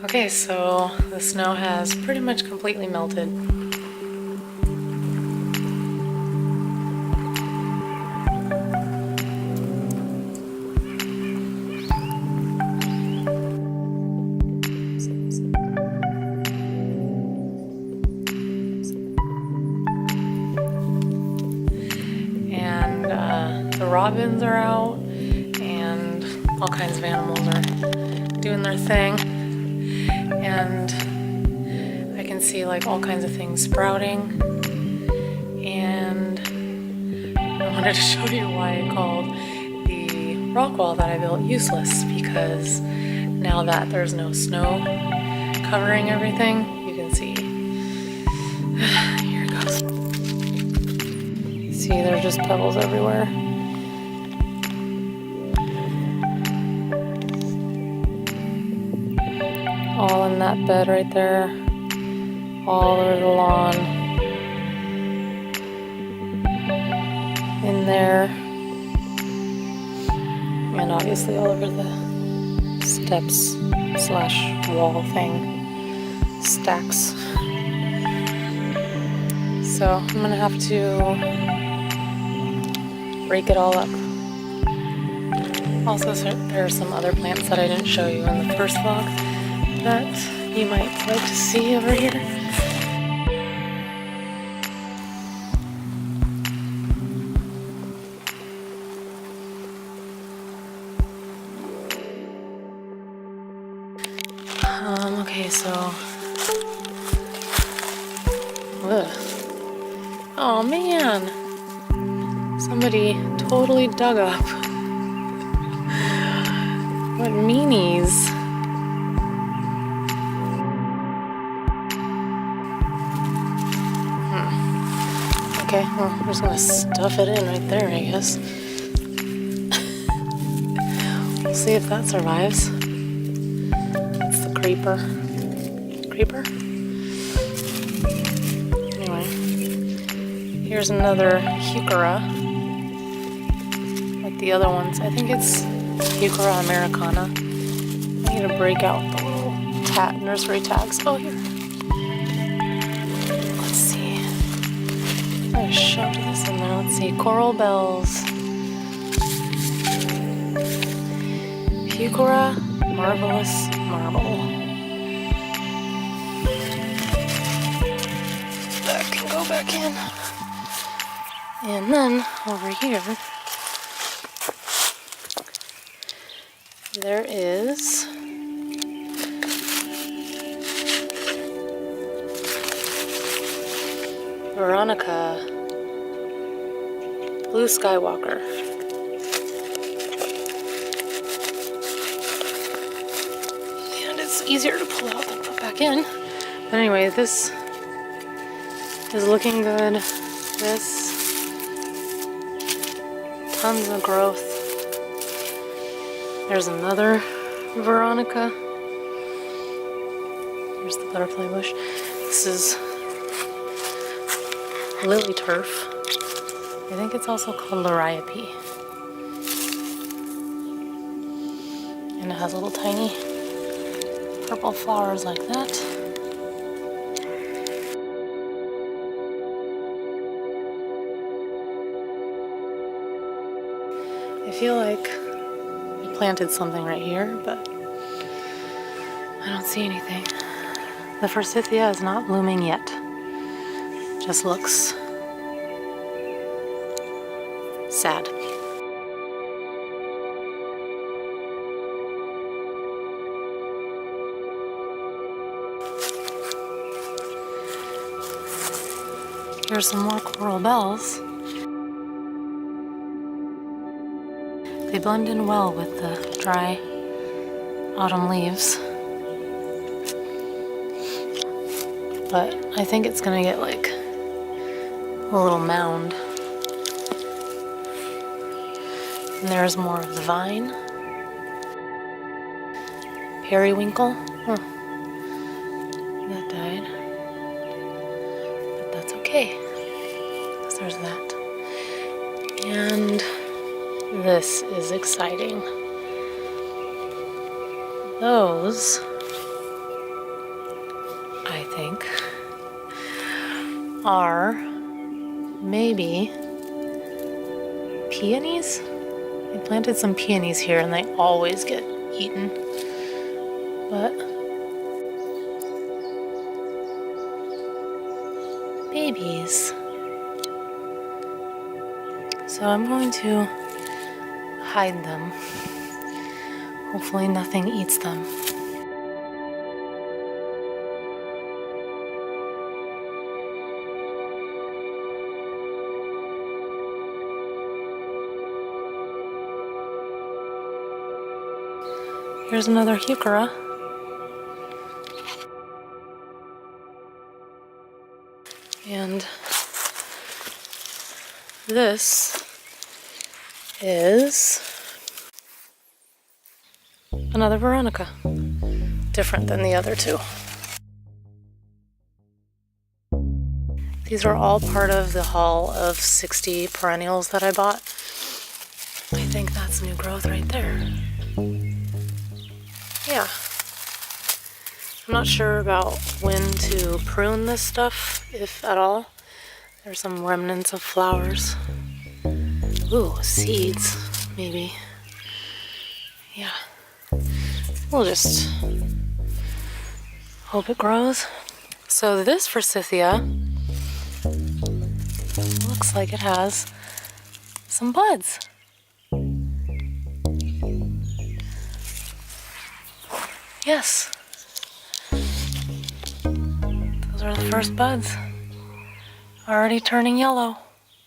Okay, so the snow has pretty much completely melted. And the robins are out, and all kinds of animals are doing their thing. And I can see like all kinds of things sprouting. And I wanted to show you why I called the rock wall that I built useless, because now that there's no snow covering everything, you can see. Here it goes. See, there's just pebbles everywhere. All in that bed right there, all over the lawn, in there, and obviously all over the steps / wall thing, stacks. So I'm gonna have to rake it all up. Also, there are some other plants that I didn't show you in the first vlog that you might like to see over here. Okay, so oh man, somebody totally dug up. What meanies. Okay, well, I'm just gonna stuff it in right there, I guess. We'll see if that survives. That's the creeper. Creeper? Anyway, here's another heuchera. Like the other ones. I think it's heuchera americana. I need to break out the little nursery tags. Oh, here. Let's see. I'm gonna shove this in there. Let's see. Coral bells. Heuchera marvelous marble. That can go back in. And then over here, there is veronica, blue skywalker. And it's easier to pull out than put back in. But anyway, this is looking good. This, tons of growth. There's another veronica. Here's the butterfly bush. This is lily turf. I think it's also called liriope. And it has little tiny purple flowers like that. I feel like I planted something right here, but I don't see anything. The forsythia is not blooming yet. Just looks sad. Here's some more coral bells. They blend in well with the dry autumn leaves. But I think it's gonna get like a little mound. And there's more of the vine. Periwinkle. Huh. That died. But that's okay, because there's that. And this is exciting. Those think, are maybe peonies. I planted some peonies here and they always get eaten. But babies. So I'm going to hide them. Hopefully nothing eats them. Here's another heuchera. And this is another veronica. Different than the other two. These are all part of the haul of 60 perennials that I bought. I think that's new growth right there. Yeah. I'm not sure about when to prune this stuff, if at all. There's some remnants of flowers. Ooh, seeds, maybe. Yeah. We'll just hope it grows. So this forsythia looks like it has some buds. Yes. Those are the first buds. Already turning yellow.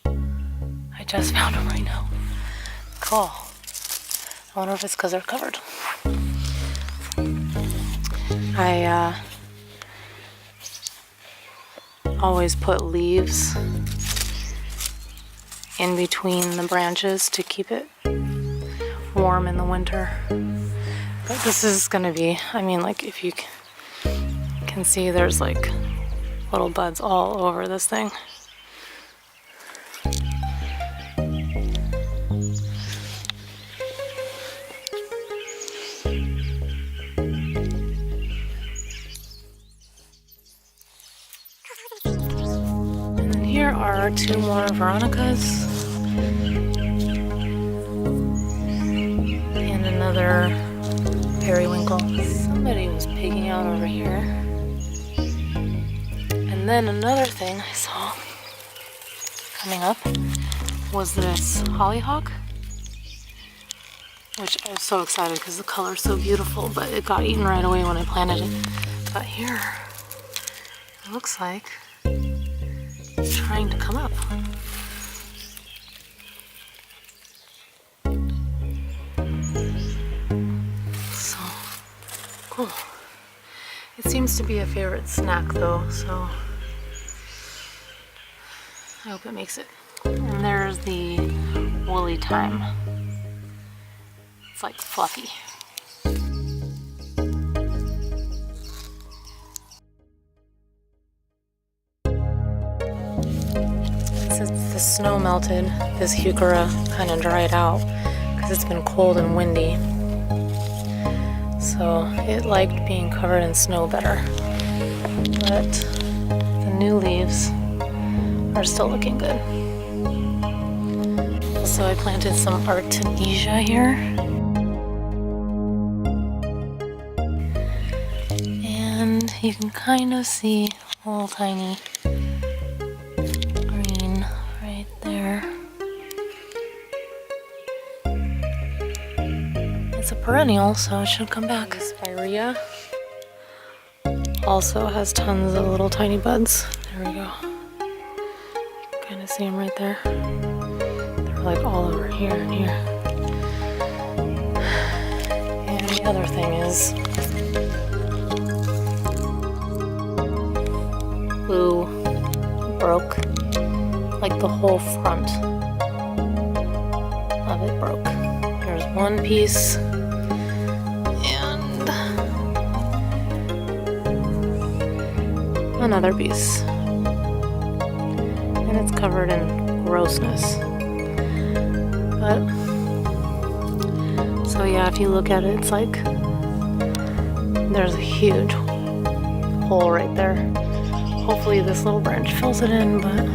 I just found them right now. Cool. I wonder if it's because they're covered. I always put leaves in between the branches to keep it warm in the winter. But this is gonna be, I mean, like if you can see, there's like little buds all over this thing. And then here are two more veronicas. And another periwinkle. Somebody was pigging out over here. And then another thing I saw coming up was this hollyhock, which I was so excited because the color's so beautiful, but it got eaten right away when I planted it. But here, it looks like it's trying to come up. Cool. It seems to be a favorite snack though, so I hope it makes it. And there's the woolly thyme. It's like fluffy. Since the snow melted, this heuchera kind of dried out because it's been cold and windy. So it liked being covered in snow better. But the new leaves are still looking good. Also, I planted some artemisia here. And you can kind of see a little tiny green right there. It's a perennial, so it should come back. Spirea also has tons of little tiny buds. There we go. Kind of see them right there. They're like all over here and here. And the other thing is blue broke. Like the whole front of it broke. There's one piece. Another piece, and it's covered in grossness. But so yeah, if you look at it, it's like there's a huge hole right there. Hopefully this little branch fills it in, but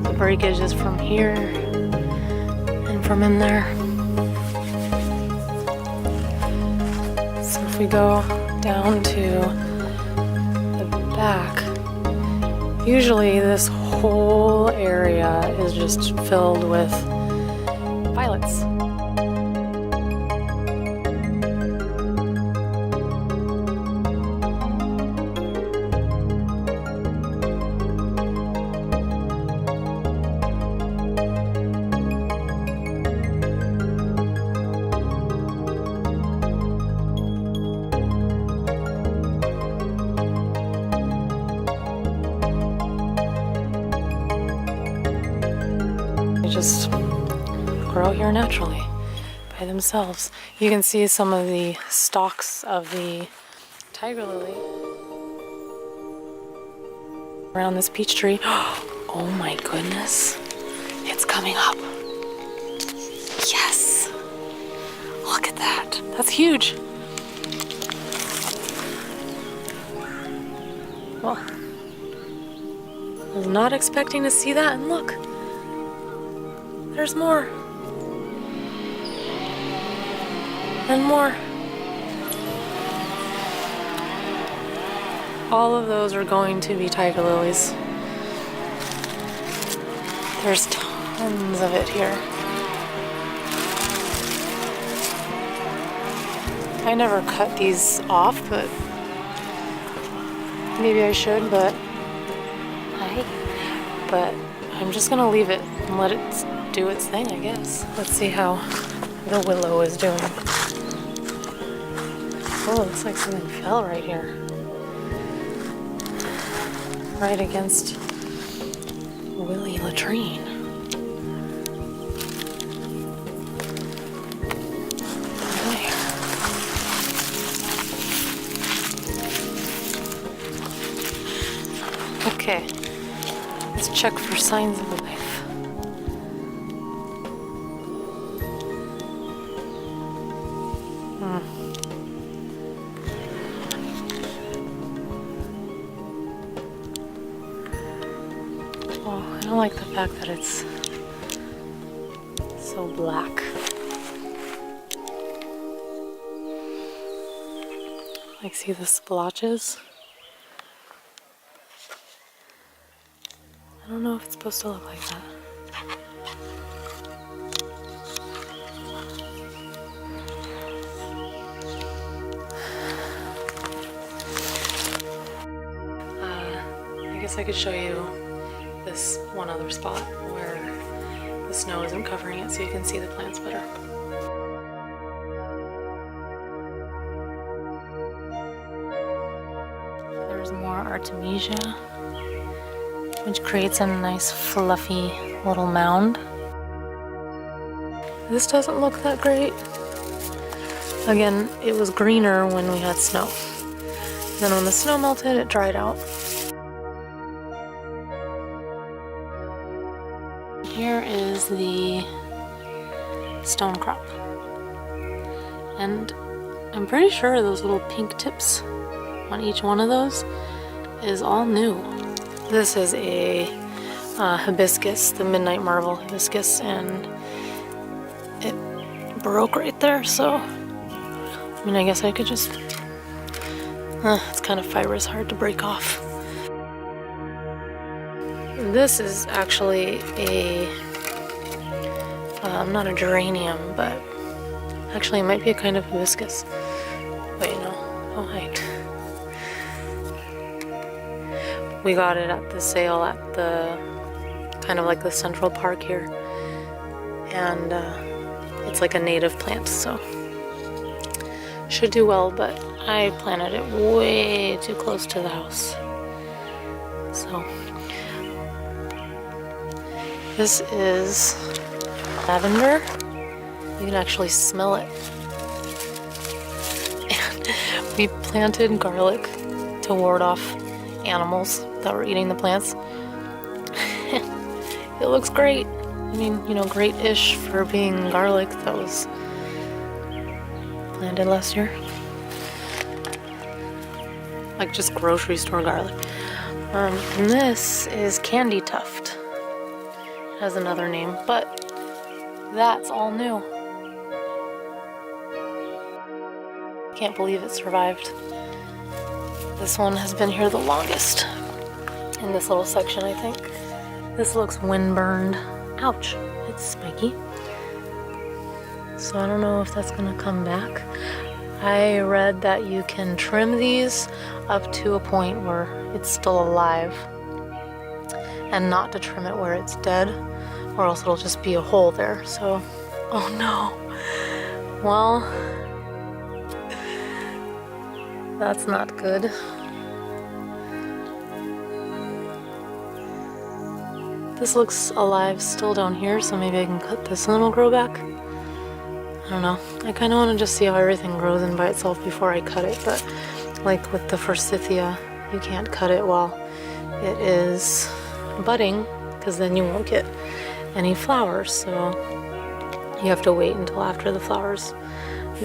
the breakage is from here and from in there. So if we go down to the back, usually this whole area is just filled with violets. Just grow here naturally by themselves. You can see some of the stalks of the tiger lily around this peach tree. Oh my goodness, it's coming up. Yes, look at that. That's huge. Well, I was not expecting to see that, and look. There's more. And more. All of those are going to be tiger lilies. There's tons of it here. I never cut these off, but maybe I should, but I'm just gonna leave it and let it do its thing, I guess. Let's see how the willow is doing. Oh, looks like something fell right here. Right against Willie latrine. Okay, let's check for signs of life. Oh, I don't like the fact that it's so black. Like, see the splotches? I don't know if it's supposed to look like that. I guess I could show you this one other spot where the snow isn't covering it so you can see the plants better. There's more artemisia, which creates a nice fluffy little mound. This doesn't look that great. Again, it was greener when we had snow. Then when the snow melted, it dried out. Here is the stone crop. And I'm pretty sure those little pink tips on each one of those is all new. This is a hibiscus, the midnight marvel hibiscus, and it broke right there, so I mean, I guess I could just, it's kind of fibrous, hard to break off. This is actually a, not a geranium, but actually it might be a kind of hibiscus. Wait, no, oh wait. We got it at the sale at the, kind of like the Central Park here. And it's like a native plant, so should do well, but I planted it way too close to the house. So this is lavender. You can actually smell it. And we planted garlic to ward off animals that were eating the plants. It looks great. I mean, you know, great-ish for being garlic that was planted last year. like just grocery store garlic. And this is candy tuft. It has another name, but that's all new. Can't believe it survived. This one has been here the longest in this little section, I think. This looks windburned. Ouch, it's spiky. So I don't know if that's gonna come back. I read that you can trim these up to a point where it's still alive and not to trim it where it's dead, or else it'll just be a hole there. So, oh no. Well, that's not good. This looks alive still down here, so maybe I can cut this and it'll grow back. I don't know. I kind of want to just see how everything grows in by itself before I cut it, but like with the forsythia, you can't cut it while it is budding, because then you won't get any flowers, so you have to wait until after the flowers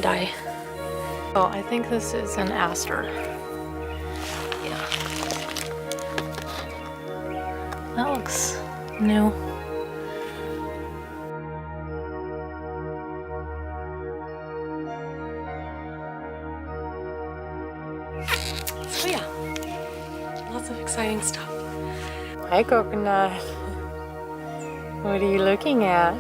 die. Oh, I think this is an aster. Yeah. That looks new. So yeah, lots of exciting stuff. Hi, coconut. What are you looking at?